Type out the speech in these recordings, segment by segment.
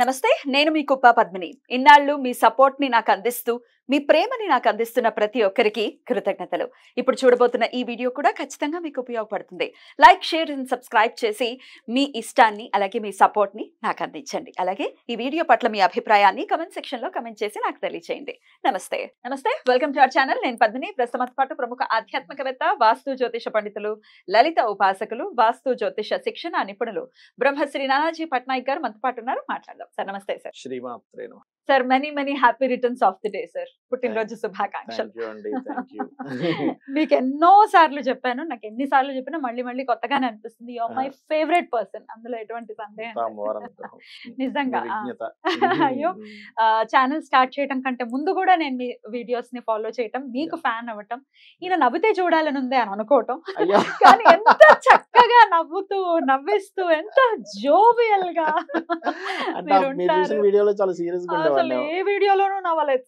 నమస్తే, నేను మీ కుప్ప పద్మిని. ఇన్నాళ్ళు మీ సపోర్ట్ ని నాకు అందిస్తూ, మీ ప్రేమని నాకు అందిస్తున్న ప్రతి ఒక్కరికి కృతజ్ఞతలు. ఇప్పుడు చూడబోతున్న ఈ వీడియో కూడా ఖచ్చితంగా మీకు ఉపయోగపడుతుంది. లైక్, షేర్ అండ్ సబ్స్క్రైబ్ చేసి మీ ఇష్టాన్ని అలాగే మీ సపోర్ట్ ని నాకు అందించండి. అలాగే ఈ వీడియో పట్ల మీ అభిప్రాయాన్ని కమెంట్ సెక్షన్ లో కమెంట్ చేసి నాకు తెలియజేయండి. నమస్తే. Welcome to our channel. నేను పద్మిని. ప్రస్తుతం పాటు ప్రముఖ ఆధ్యాత్మికవేత్త, వాస్తు జ్యోతిష పండితులు, లలిత ఉపాసకులు, వాస్తు జ్యోతిష శిక్షణ నిపుణులు బ్రహ్మశ్రీ నానాజీ పట్నాయక్ గారు మనతో పాటు ఉన్నారు. మాట్లాడదాం. సార్ నమస్తే. సార్ శ్రీమాత్రే నమః. Sir, many happy returns of the day sir. పుట్టినరోజు శుభాకాంక్షలు. మీకు ఎన్నో సార్లు చెప్పాను, నాకు ఎన్ని సార్లు చెప్పినా మళ్ళీ కొత్తగానే అనిపిస్తుంది. You are my favourite person, అందులో ఎటువంటి సందేహం నిజంగా. అయ్యో, ఛానల్ స్టార్ట్ చేయడం కంటే ముందు కూడా నేను మీ వీడియోస్ ని ఫాలో చేయటం, మీకు ఫ్యాన్ అవ్వటం, ఈయన నవ్వితే చూడాలని ఉంది అని అనుకోవటం, కానీ ఎంత చక్కగా నవ్వుతూ నవ్విస్తూ ఎంత జోవియల్ గా అసలు ఏ వీడియోలోనూ నవ్వలేదు.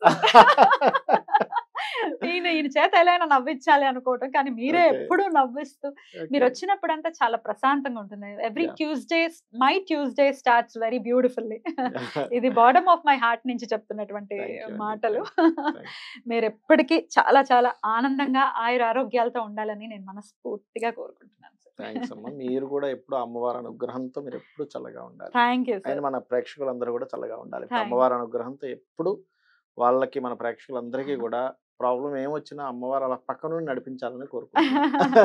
ఈయన చేత ఎలా నవ్వించాలి అనుకోవటం, కానీ మీరే ఎప్పుడు నవ్విస్తూ, మీరు వచ్చినప్పుడంతా చాలా ప్రశాంతంగా ఉంటుంది. Every Tuesday my Tuesday starts very beautifully. ఇది బాటమ్ ఆఫ్ మై హార్ట్ నుంచి చెప్తున్నటువంటి మాటలు. మీరు ఎప్పటికీ చాలా చాలా ఆనందంగా ఆయుర ఆరోగ్యాలతో ఉండాలని నేను మనస్ఫూర్తిగా కోరుకుంటున్నాను. థాంక్స్ అమ్మా. మీరు కూడా ఎప్పుడు అమ్మవారి అనుగ్రహంతో మీరు ఎప్పుడు చల్లగా ఉండాలి. Thank you sir. మన ప్రేక్షకులందరూ కూడా చల్లగా ఉండాలి. అమ్మవారి అనుగ్రహంతో ఎప్పుడు వాళ్ళకి, మన ప్రేక్షకులందరికీ కూడా ప్రాబ్లం ఏమొచ్చినా అమ్మవారు అలా పక్క నుండి నడిపించాలని కోరుకుంటున్నాను.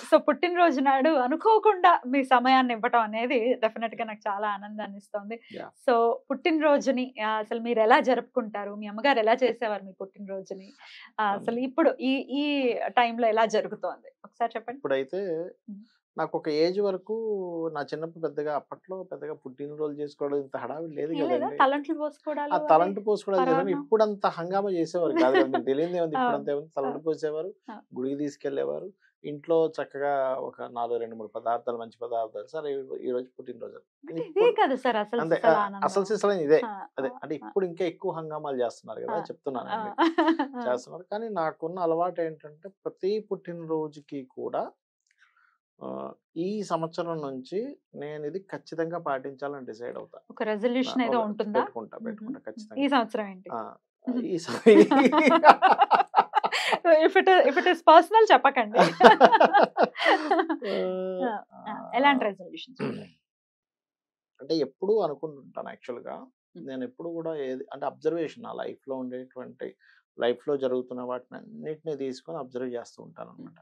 సో పుట్టినరోజు నాడు అనుకోకుండా మీ సమయాన్ని ఇవ్వటం అనేది డెఫినెట్ గా నాకు చాలా ఆనందాన్ని ఇస్తుంది. సో పుట్టినరోజుని అసలు మీరు ఎలా జరుపుకుంటారు? మీ అమ్మగారు ఎలా చేసేవారు మీ పుట్టినరోజుని? అసలు ఇప్పుడు ఈ టైంలో ఎలా జరుగుతోంది ఒకసారి చెప్పండి. ఇప్పుడైతే నాకు ఒక ఏజ్ వరకు, నా చిన్నప్పుడు పెద్దగా అప్పట్లో పెద్దగా పుట్టినరోజు చేసుకోవడం ఇంత హడావిడి లేదు కదండి. తలంట్లు పోసుకోవడాలు, ఆ తలంటు పోసుకోవడం ఇప్పుడు అంత హంగామా చేసేవారు కాదు కదా. మీకు తెలియదు ఏముంది, ఇప్పుడు అంతా ఏముంది. తలంటు పోసేవారు, గుడికి తీసుకెళ్లేవారు, ఇంట్లో చక్కగా ఒక 2-3 పదార్థాలు, మంచి పదార్థాలు. సరే ఈ రోజు పుట్టినరోజు అంతే, అసలు సిసలైన ఇదే. అదే అంటే ఇప్పుడు ఇంకా ఎక్కువ హంగామాలు చేస్తున్నారు కదా, చెప్తున్నాను చేస్తున్నారు. కానీ నాకున్న అలవాటు ఏంటంటే ప్రతి పుట్టినరోజుకి కూడా ఈ సంవత్సరం నుంచి నేను ఇది ఖచ్చితంగా పాటించాలని డిసైడ్ అవుతా. ఒక రెజల్యూషన్ ఏదో ఉంటుందా? పెట్టుకుంటా ఖచ్చితంగా. ఈ సంవత్సరం ఏంటి? ఇఫ్ ఇట్ ఇస్ పర్సనల్ చెప్పకండి. ఎలాంటి రెజల్యూషన్స్? అంటే ఎప్పుడు అనుకుంటుంటాను యాక్చువల్ గా, నేను ఎప్పుడు కూడా ఏది అంటే అబ్జర్వేషన్, నా లైఫ్ లో ఉండేటువంటి, లైఫ్ లో జరుగుతున్న వాటిని అన్నిటిని తీసుకొని అబ్జర్వ్ చేస్తూ ఉంటాను అనమాట.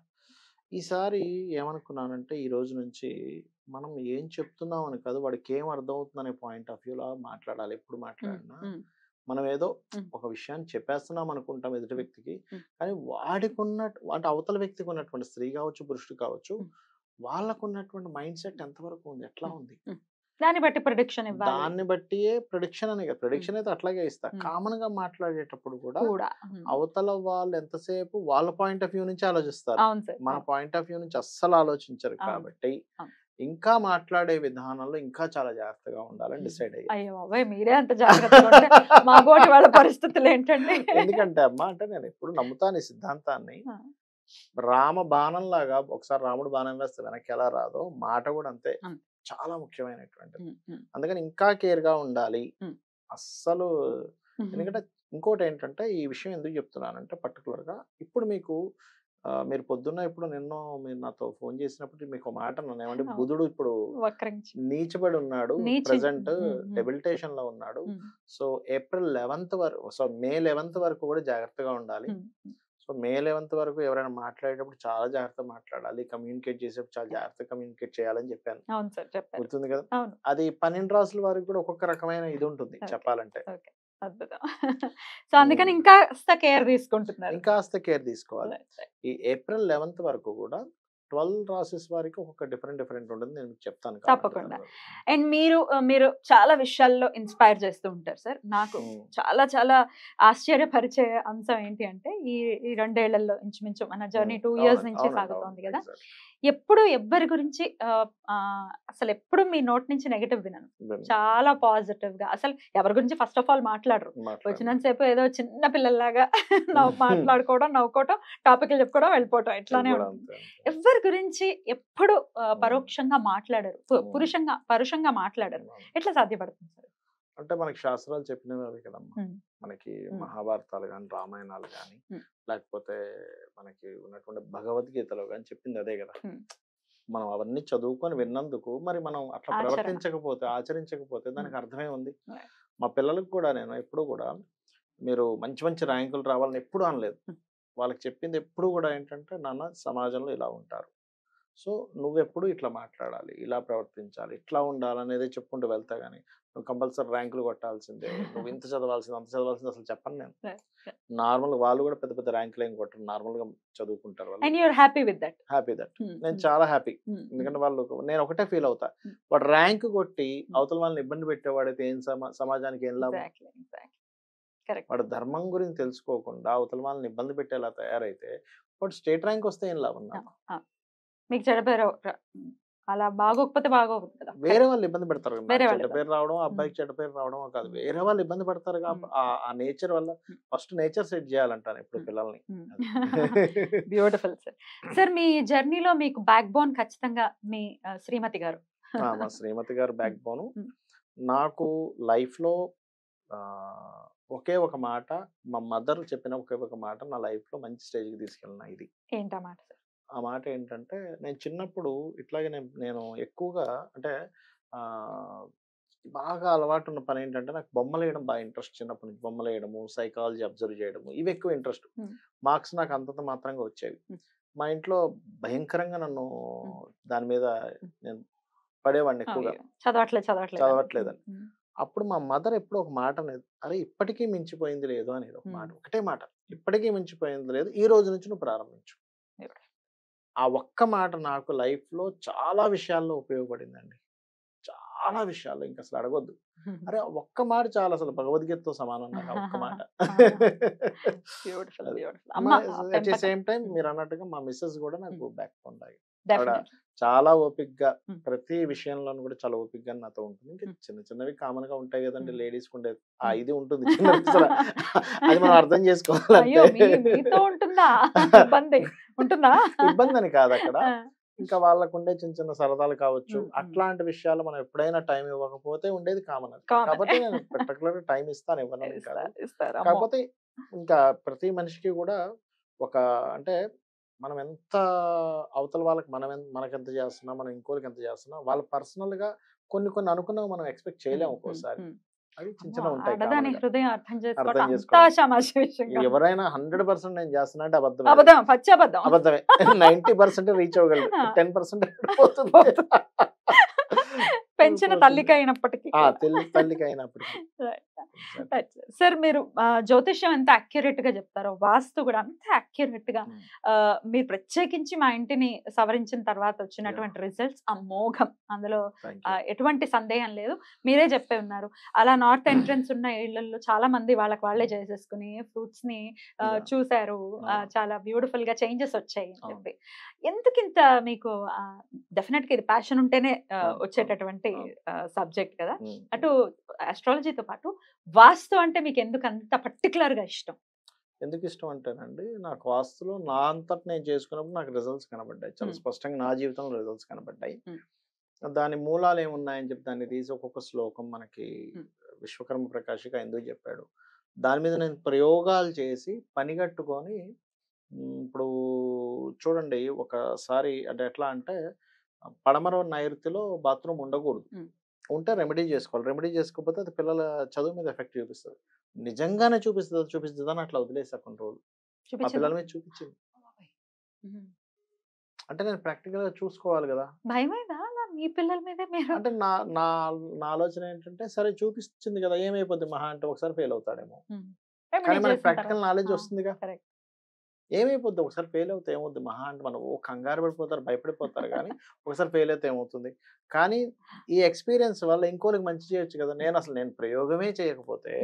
ఈసారి ఏమనుకున్నానంటే, ఈ రోజు నుంచి మనం ఏం చెప్తున్నాం అని కాదు, వాడికి ఏం అర్థం అవుతుందనే పాయింట్ ఆఫ్ వ్యూలో మాట్లాడాలి. ఎప్పుడు మాట్లాడినా మనం ఏదో ఒక విషయాన్ని చెప్పేస్తున్నాం అనుకుంటాం ఎదుటి వ్యక్తికి, కానీ వాడికి అంటే అవతల వ్యక్తికి ఉన్నటువంటి, స్త్రీ కావచ్చు పురుషుడు కావచ్చు, వాళ్ళకు ఉన్నటువంటి మైండ్ సెట్ ఎంతవరకు ఉంది, ఎట్లా ఉంది, దాన్ని బట్టి ప్రొడిక్షన్ ఇవ్వాలి. దాన్ని బట్టియే ప్రొడిక్షన్ అని కదా. ప్రొడిక్షన్ అయితే అట్లాగే ఇస్తా. కామన్ గా మాట్లాడేటప్పుడు కూడా అవతల వాళ్ళు ఎంతసేపు వాళ్ళ పాయింట్ ఆఫ్ వ్యూ నుంచి ఆలోచిస్తారు, మన పాయింట్ ఆఫ్ వ్యూ నుంచి అస్సలు ఆలోచించరు. కాబట్టి ఇంకా మాట్లాడే విధానంలో ఇంకా చాలా జాగ్రత్తగా ఉండాలని డిసైడ్ అయ్యి. అయ్యో మీరే అంత జాగ్రత్తగా, మా బోటి వాళ్ళ పరిస్థితులు ఏంటండి? ఎందుకంటే అమ్మా, అంటే నేను ఎప్పుడు నమ్ముతాను ఈ సిద్ధాంతాన్ని. రామ బాణం లాగా, ఒకసారి రాముడు బాణం వేస్తే వెనక్కి ఎలా రాదో, మాట కూడా అంతే చాలా ముఖ్యమైనటువంటిది. అందుకని ఇంకా కేర్ గా ఉండాలి అస్సలు. ఎందుకంటే ఇంకోటి ఏంటంటే, ఈ విషయం ఎందుకు చెప్తున్నానంటే పర్టికులర్ గా, ఇప్పుడు మీకు మీరు పొద్దున్న ఇప్పుడు మీరు నాతో ఫోన్ చేసినప్పుడు మీకు ఒక మాట అన్నాను, ఏమంటే బుధుడు ఇప్పుడు నీచబడి ఉన్నాడు, ప్రెసెంట్ డెబిలిటేషన్ లో ఉన్నాడు. సో ఏప్రిల్ 11th వరకు, సో మే 11th వరకు కూడా జాగ్రత్తగా ఉండాలి. సో మే 11th వరకు ఎవరైనా మాట్లాడేటప్పుడు చాలా జాగ్రత్తగా మాట్లాడాలి, కమ్యూనికేట్ చేసేటప్పుడు చాలా జాగ్రత్తగా కమ్యూనికేట్ చేయాలని చెప్పాను. గుర్తుంది కదా. అది 12 రాసుల వారికి కూడా ఒక్కొక్క రకమైన ఇది ఉంటుంది చెప్పాలంటే. సో అందుకని ఇంకాస్త కేర్ తీసుకుంటున్నారు. ఇంకాస్త కేర్ తీసుకోవాలి. ఈ ఏప్రిల్ 11th వరకు కూడా 12 రాసెస్ వారికి ఒక్కొక్క డిఫరెంట్ ఉంటుంది, నేను చెప్తాను తప్పకుండా. అండ్ మీరు చాలా విషయాల్లో ఇన్స్పైర్ చేస్తూ ఉంటారు సార్. నాకు చాలా చాలా ఆశ్చర్యపరిచే అంశం ఏంటి అంటే, ఈ 2 ఏళ్లలో ఇంచుమించు మన జర్నీ 2 years నుంచి సాగుతోంది కదా, ఎప్పుడు ఎవ్వరి గురించి అసలు ఎప్పుడు మీ నోట్ నుంచి నెగటివ్ వినను. చాలా పాజిటివ్ గా, అసలు ఎవరి గురించి ఫస్ట్ ఆఫ్ ఆల్ మాట్లాడరు. వచ్చినంతసేపు ఏదో చిన్న పిల్లల్లాగా మాట్లాడుకోవడం, నవ్వుకోవడం, టాపిక్లు చెప్పుకోవడం, వెళ్ళిపోవడం, ఇట్లానే ఉంటుంది. ఎవరి గురించి ఎప్పుడు పరోక్షంగా మాట్లాడరు, పరుషంగా మాట్లాడరు. ఎట్లా సాధ్యపడుతుంది సార్? అంటే మనకి శాస్త్రాలు చెప్పినవి అవి కదమ్మా. ఉమ్, మనకి ఉమ్, మహాభారతాలు కానీ, రామాయణాలు కానీ, ఉమ్, లేకపోతే మనకి ఉన్నటువంటి భగవద్గీతలో కానీ చెప్పింది అదే కదా. ఉమ్. మనం అవన్నీ చదువుకొని విన్నందుకు మరి మనం అట్లా ఆచరణ. ప్రవర్తించకపోతే, ఆచరించకపోతే దానికి ఉమ్, అర్థమే ఉంది. right. మా పిల్లలకు కూడా నేను ఎప్పుడు కూడా మీరు మంచి మంచి ర్యాంకులు రావాలని ఎప్పుడూ అనలేదు. ఉమ్, వాళ్ళకి చెప్పింది ఎప్పుడు కూడా ఏంటంటే, నాన్న సమాజంలో ఇలా ఉంటారు. సో నువ్వెప్పుడు ఇట్లా మాట్లాడాలి, ఇలా ప్రవర్తించాలి, ఇట్లా ఉండాలనేదే చెప్పుకుంటూ వెళ్తా గానీ, నువ్వు కంపల్సరీ ర్యాంకులు కొట్టాల్సిందే, నువ్వు ఇంత చదవాల్సింది, అంత చదవాల్సింది అసలు చెప్పను నేను. Right, right. నార్మల్‌గా వాళ్ళు కూడా పెద్ద పెద్ద ర్యాంకులు ఏం కొట్టరు. నార్మల్‌గా చదువుకుంటారు వాళ్ళు. And you're happy with that. Happy that. Um, నేను ఉమ్, చాలా హ్యాపీ. ఉమ్, ఎందుకంటే వాళ్ళు నేను ఒకటే ఫీల్ అవుతా. ఉమ్. వాడు ర్యాంక్ కొట్టి ఉమ్. అవతల వాళ్ళని ఇబ్బంది పెట్టేవాడైతే ఏం సమాజానికి ఏం లాభం? Exactly, exactly. Correct. వాడు ధర్మం గురించి తెలుసుకోకుండా అవతల వాళ్ళని ఇబ్బంది పెట్టేలా తయారైతే వాడు స్టేట్ ర్యాంక్ వస్తే ఏం లాభం నాకు? మీకు చెడ్డ పేరు అలా బాగోకపోతే బాగోదు కదా. వేరే వాళ్ళు ఇబ్బంది పెడతారు కదా. వేరే నాకు వాళ్ళు చెడ్డ పేరు రావడం, అబ్బాయికి చెడ్డ పేరు రావడం కాదు, వేరే వాళ్ళు ఇబ్బంది పడతారు ఆ నేచర్ వల్ల. ఫస్ట్ నేచర్ సెట్ చేయాలంటాను ఇప్పుడు పిల్లల్ని. Beautiful sir. సార్ మీ జర్నీలో మీకు బ్యాక్ బోన్ ఖచ్చితంగా మీ శ్రీమతి గారు. మా శ్రీమతి గారు బ్యాక్ బోను. నాకు లైఫ్ లో ఒకే ఒక మాట, మా మదర్ చెప్పిన ఒకే ఒక మాట నా లైఫ్ లో మంచి స్టేజ్కి తీసుకెళ్ళిన. ఇది ఏంటా మాట సార్? ఆ మాట ఏంటంటే, నేను చిన్నప్పుడు ఇట్లాగే నేను ఎక్కువగా అంటే బాగా అలవాటు ఉన్న పని ఏంటంటే, నాకు బొమ్మలు వేయడం బాగా ఇంట్రెస్ట్. చిన్నప్పటి నుంచి బొమ్మలు వేయడము, సైకాలజీ అబ్జర్వ్ చేయడము, ఇవి ఎక్కువ ఇంట్రెస్ట్. మార్క్స్ నాకు అంతంత మాత్రంగా వచ్చేవి. మా ఇంట్లో భయంకరంగా నన్ను దాని మీద నేను పడేవాడిని ఎక్కువగా, చదవట్లేదని. అప్పుడు మా మదర్ ఎప్పుడు ఒక మాట అనేది, అరే ఇప్పటికీ మించిపోయింది లేదు అనేది ఒక మాట, ఒకటే మాట, ఇప్పటికీ మించిపోయింది లేదు, ఈ రోజు నుంచి నువ్వు ప్రారంభించు. ఆ ఒక్క మాట నాకు లైఫ్ లో చాలా విషయాల్లో ఉపయోగపడిందండి. చాలా విషయాల్లో ఇంకా అసలు అడగొద్దు. అరే ఒక్క మాట చాలా, అసలు భగవద్గీతతో సమానం నాకు ఒక్క మాట. అట్ ది సేమ్ టైం మీరు అన్నట్టుగా మా మిస్సెస్ కూడా నాకు బ్యాక్ బోన్ లాగా. చాలా ఓపిక్గా ప్రతి విషయంలో కూడా చాలా ఓపిక్గా నాతో ఉంటుంది. ఇంకా చిన్న చిన్నవి కామన్ గా ఉంటాయి కదండి లేడీస్ కు ఉండేది, ఇది ఉంటుంది అది మనం అర్థం చేసుకోవాలి. ఇబ్బంది అని కాదు అక్కడ, ఇంకా వాళ్ళకు ఉండే చిన్న చిన్న సరదాలు కావచ్చు, అట్లాంటి విషయాలు మనం ఎప్పుడైనా టైం ఇవ్వకపోతే ఉండేది కామన్. కాబట్టి నేను పర్టికులర్ టైం ఇస్తాను, ఇవ్వను కాదు. కాకపోతే ఇంకా ప్రతి మనిషికి కూడా ఒక అంటే మనం ఎంత అవతల వాళ్ళకి మనకెంత చేస్తున్నా, మనం ఇంకోరికి ఎంత చేస్తున్నా, వాళ్ళు పర్సనల్ గా కొన్ని అనుకున్నవి మనం ఎక్స్పెక్ట్ చేయలేము ఒక్కోసారి. అవి చిన్న చిన్న ఉంటాయి. అర్థం చేసుకోవాలి. ఎవరైనా 100% నేను చేస్తున్నా అంటే అబద్ధమే. 90% రీచ్ అవ్వగలరు, 10% పోతుంది. పెంచిన తల్లికి అయినప్పటికీ. సార్ మీరు జ్యోతిష్యం ఎంత అక్యురేట్ గా చెప్తారో, వాస్తు కూడా అంత అక్యురేట్ గా, మీరు ప్రత్యేకించి మా ఇంటిని సవరించిన తర్వాత వచ్చినటువంటి రిజల్ట్స్ అమోఘం, అందులో ఎటువంటి సందేహం లేదు. మీరే చెప్పే ఉన్నారు, అలా నార్త్ ఎంట్రన్స్ ఉన్న ఇళ్లలో చాలా మంది వాళ్ళే చేసేసుకుని ఫ్రూట్స్ ని చూసారు, చాలా బ్యూటిఫుల్ గా చేంజెస్ వచ్చాయి అని చెప్పి. ఎందుకింత మీకు డెఫినెట్ గా ఇది ప్యాషన్ ఉంటేనే వచ్చేటటువంటి సబ్జెక్ట్ కదా. అటు ఆస్ట్రాలజీతో పాటు వాస్తు అంటే మీకు ఎందుకు అంత పర్టికులర్ గా ఇష్టం? ఎందుకు ఇష్టం అంటేనండి, నాకు వాస్తులో నా అంతటి నేను చేసుకున్నప్పుడు నాకు రిజల్ట్స్ కనబడ్డాయి, చాలా స్పష్టంగా నా జీవితంలో రిజల్ట్స్ కనబడ్డాయి. దాని మూలాలు ఏమున్నాయని చెప్పి దాన్ని తీసి ఒక్కొక్క శ్లోకం మనకి విశ్వకర్మ ప్రకాశిక ఎందుకు చెప్పాడు, దాని మీద నేను ప్రయోగాలు చేసి పనిగట్టుకొని. ఇప్పుడు చూడండి, ఒకసారి అంటే ఎట్లా అంటే, పడమర నైరుతిలో బాత్రూమ్ ఉండకూడదు, ఉంటే రెమెడీ చేసుకోవాలి. రెమెడీ చేసుకోకపోతే అది పిల్లల చదువు మీద ఎఫెక్ట్ చూపిస్తుంది. నిజంగానే చూపిస్తుంది అని అట్లా వదిలేసా కొన్ని రోజులు. ఆ పిల్లల మీద చూపించింది. అంటే నేను ప్రాక్టికల్ గా చూసుకోవాలి కదా. మీ పిల్లల మీద అంటే నా ఆలోచన ఏంటంటే, సరే చూపిస్తుంది కదా, ఏమైపోద్ది మహా అంటే ఒకసారి ఫెయిల్ అవుతాడేమో, కానీ మనకి ప్రాక్టికల్ నాలెడ్జ్ వస్తుందిగా. ఏమైపోద్ది ఒకసారి ఫెయిల్ అవుతే ఏమవుద్ది మహా అంటే, మనం కంగారు పడిపోతారు, భయపడిపోతారు, కానీ ఒకసారి ఫెయిల్ అయితే ఏమవుతుంది. కానీ ఈ ఎక్స్పీరియన్స్ వల్ల ఇంకోరికి మంచి చేయొచ్చు కదా. నేను ప్రయోగమే చేయకపోతే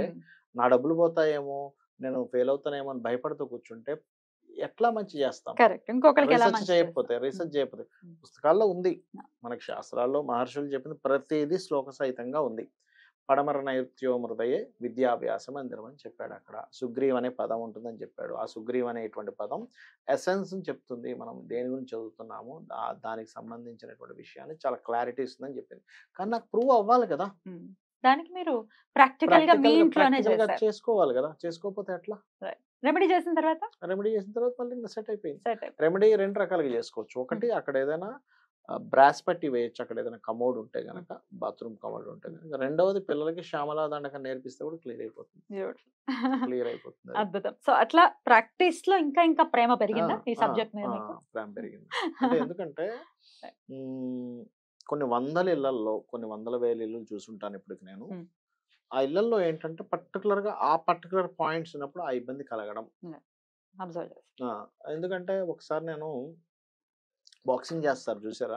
నా డబ్బులు పోతాయేమో, నేను ఫెయిల్ అవుతానేమో అని భయపడుతూ కూర్చుంటే ఎట్లా మంచి చేస్తాం? రీసెర్చ్ చేయకపోతే పుస్తకాల్లో ఉంది, మనకి శాస్త్రాల్లో మహర్షులు చెప్పింది ప్రతిదీ శ్లోక సహితంగా ఉంది. పడమర నైరుత్యో మృదయే విద్యాభ్యాసం మందిరం అని చెప్పాడు. అక్కడ సుగ్రీవ్ అనే పదం ఉంటుందని చెప్పాడు. ఆ సుగ్రీవ్ అనేటువంటి పదం ఎసెన్స్ చెప్తుంది, మనం దేని గురించి చదువుతున్నాము దానికి సంబంధించినటువంటి విషయాన్ని చాలా క్లారిటీ ఇస్తుందని చెప్పింది. కానీ నాకు ప్రూవ్ అవ్వాలి కదా, దానికి మీరు ప్రాక్టికల్ గా మీ ఇంట్లోనే ప్రాక్టికల్ గా చేశారు. చేసుకోవాలి కదా, చేసుకోకపోతే ఎట్లా? రెమెడీ చేసిన తర్వాత రెమెడీ చేసిన తర్వాత మళ్ళీ ఇంకా సెట్ అయిపోయింది. సెట్ అయిపోయింది. రెమెడీ 2 రకాలుగా చేసుకోవచ్చు. ఒకటి అక్కడ ఏదైనా బ్రాస్ పట్టి వేయొచ్చు, అక్కడ ఏదైనా కమోడ్ ఉంటే గనక, బాత్రూమ్ కమోడ్ ఉంటే గనక. రెండవది పిల్లలకి శ్యామలా దండకం నేర్పిస్తే కూడా క్లియర్ అయిపోతుంది. క్లియర్ అయిపోతుంది. అద్భుతం. సో అట్లా ప్రాక్టీస్ లో ఇంకా ఇంకా ప్రేమ పెరిగిందా ఈ సబ్జెక్ట్ మీద మీకు? ప్రేమ పెరిగింది. అంటే ఎందుకంటే కొన్ని వందల ఇళ్లలో, కొన్ని వందల వేల ఇల్లు చూసుంటాను ఇప్పటికి నేను. ఆ ఇళ్లలో ఏంటంటే పర్టికులర్ గా ఆ పర్టికులర్ పాయింట్స్ ఉన్నప్పుడు ఆ ఇబ్బంది కలగడం. అబ్జర్వ్ చేస్తా. ఎందుకంటే ఒకసారి నేను బాక్సింగ్ చేస్తారు చూసారా,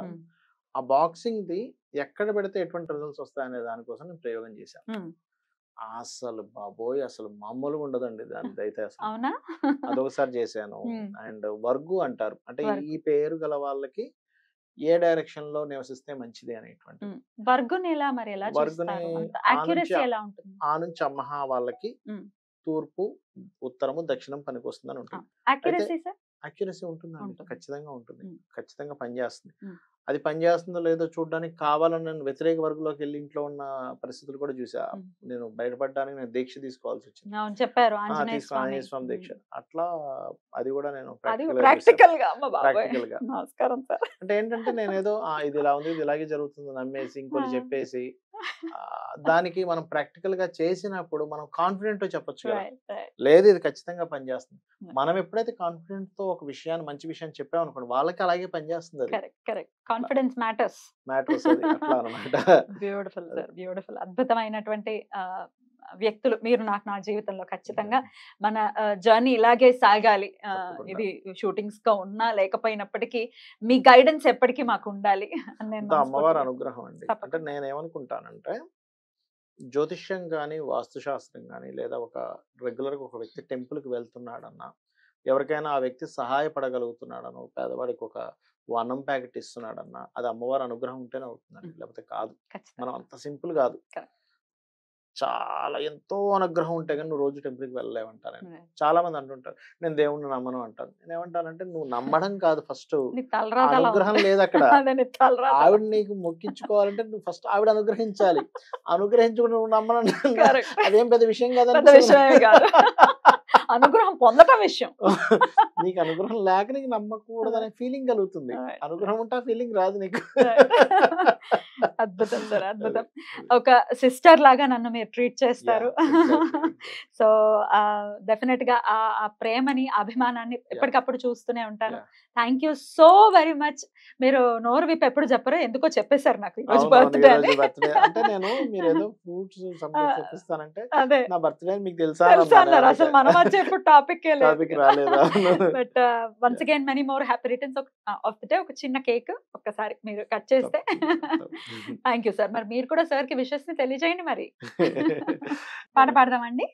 ఆ బాక్సింగ్ ది ఎక్కడ పెడితే ఎటువంటి రిజల్ట్స్ వస్తాయనే దానికోసం నేను ప్రయోగం చేశాను. అసలు బాబోయ్, అసలు మామూలుగా ఉండదండి దాని అయితే. అసలు అవునా? అదొకసారి చేశాను. అండ్ వర్గు అంటారు, అంటే ఈ పేరు గల వాళ్ళకి ఏ డైరెక్షన్ లో నివసిస్తే మంచిది అనేటువంటి. వర్గుని ఎలా మరి ఎలా వర్గుని ఆ నుంచి అమ్మహా వాళ్ళకి తూర్పు, ఉత్తరము, దక్షిణం పనికి వస్తుందని ఉంటుంది. అక్యురసీ ఉంటుందండి, ఖచ్చితంగా ఉంటుంది, ఖచ్చితంగా పనిచేస్తుంది. అది పనిచేస్తుందో లేదో చూడడానికి కావాలని నేను వ్యతిరేక వర్గంలోకి వెళ్ళి ఇంట్లో ఉన్న పరిస్థితులు కూడా చూసా. నేను బయటపడడానికి నేను దీక్ష తీసుకోవాల్సి వచ్చింది. చెప్పారు ఆంజనేయ స్వామి దీక్ష. అట్లా అది కూడా నేను ప్రాక్టికల్ గా అంటే ఏంటంటే నేను ఏదో ఇది ఇలా ఉంది, ఇది ఇలాగే జరుగుతుంది నమ్మేసి ఇంకోటి చెప్పేసి, దానికి మనం ప్రాక్టికల్ గా చేసినప్పుడు మనం కాన్ఫిడెంట్ తో చెప్పొచ్చు కదా, లేదు ఇది ఖచ్చితంగా పనిచేస్తుంది. మనం ఎప్పుడైతే కాన్ఫిడెంట్ తో ఒక విషయాన్ని, మంచి విషయాన్ని చెప్పాం అనుకోండి, వాళ్ళకి అలాగే పనిచేస్తుంది. అది కాన్ఫిడెన్స్ మ్యాటర్స్. అట్లా అన్నమాట. Beautiful sir, beautiful. అద్భుతమైనటువంటి వ్యక్తులు మీరు నాకు నా జీవితంలో. ఖచ్చితంగా మన జర్నీ ఇలాగే సాగాలి. ఇది షూటింగ్స్ గా ఉన్నా లేకపోయినప్పటికీ మీ గైడెన్స్ ఎప్పటికీ మాకు ఉండాలి. అమ్మవారి అనుగ్రహం అండి. అంటే నేను ఏమనుకుంటానంటే, జ్యోతిష్యం కానీ, వాస్తుశాస్త్రం కానీ, లేదా ఒక రెగ్యులర్ గా ఒక వ్యక్తి టెంపుల్ కి వెళ్తున్నాడన్నా, ఎవరికైనా ఆ వ్యక్తి సహాయపడగలుగుతున్నాడనో, పేదవాడికి ఒక అన్నం ప్యాకెట్ ఇస్తున్నాడన్నా, అది అమ్మవారి అనుగ్రహం ఉంటేనే అవుతుందండి, లేకపోతే కాదు. మనం అంత సింపుల్ కాదు, చాలా ఎంతో అనుగ్రహం ఉంటే కానీ నువ్వు రోజు టెంపుల్కి వెళ్ళలేమంటారు. చాలా మంది అంటుంటారు నేను దేవుణ్ణి నమ్మను అంటాను. నేను ఏమంటానంటే, నువ్వు నమ్మడం కాదు, ఫస్ట్ అనుగ్రహం లేదు అక్కడ. ఆవిడ నీకు మొక్కించుకోవాలంటే నువ్వు ఫస్ట్ ఆవిడ అనుగ్రహించాలి. అనుగ్రహించుకుని నువ్వు నమ్మను అదేం పెద్ద విషయం కాదు. అనుగ్రహం పొందటం విషయం. నీకు అనుగ్రహం లేక నీకు నమ్మకూడదు అనే ఫీలింగ్ కలుగుతుంది. అనుగ్రహం ఉంటే ఆ ఫీలింగ్ రాదు నీకు. అద్భుతం సార్, అద్భుతం. ఒక సిస్టర్ లాగా నన్ను మీరు ట్రీట్ చేస్తారు. సో డెఫినెట్ గా ఆ ప్రేమని, అభిమానాన్ని ఎప్పటికప్పుడు చూస్తూనే ఉంటాను. Thank you so very much. మీరు నోరు విప్పి ఎప్పుడు చెప్పరు, ఎందుకో చెప్పేశారు నాకు ఈరోజు బర్త్డే అని. అంటే నేను మీరు ఏదో ఫ్రూట్స్ చెప్పిస్తానంటే అదే నా బర్త్డే మీకు తెలుసా అన్నారు. అసలు మనం వచ్చే ఎప్పుడు టాపిక్ రాలేదు. But once again many more happy returns of the day. ఒక చిన్న కేక్ ఒక్కసారి మీరు కట్ చేస్తే. Thank you sir. మరి మీరు కూడా సార్ కి విషెస్ ని తెలియజేయండి. మరి పాట పాడదామండి.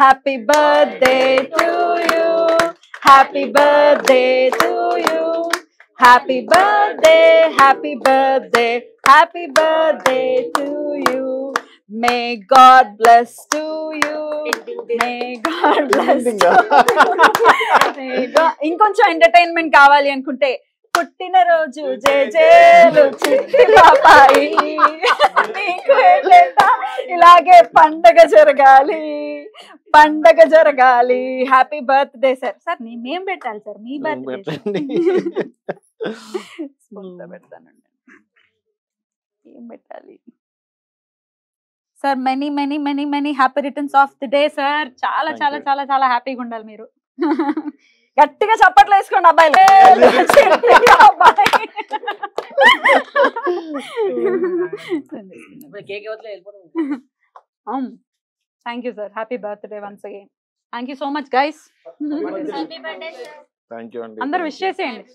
Happy birthday to you, happy birthday to you, happy birthday, happy birthday, happy birthday to you. May God bless to you. May God bless to you. ఇంకొంచెం ఎంటర్టైన్మెంట్ కావాలి అనుకుంటే, పుట్టినరోజు జేజేలు చిట్టి పాపాయి, నీకు ఇలాగే పండగ జరగాలి, పండగ జరగాలి. Happy birthday sir. సార్ మేం పెట్టాలి సార్, మీ బర్త్డే పెడతానండి. ఏం పెట్టాలి sir? Many many many many happy returns of the day sir. చాలా చాలా చాలా చాలా హ్యాపీగా ఉండాలి మీరు. గట్టిగా చప్పట్లు వేసుకోండి అబ్బాయిలు. Thank you sir. Happy birthday once again. Thank you so much guys. Thank you అండి. అందరూ విష్ చేసేయండి.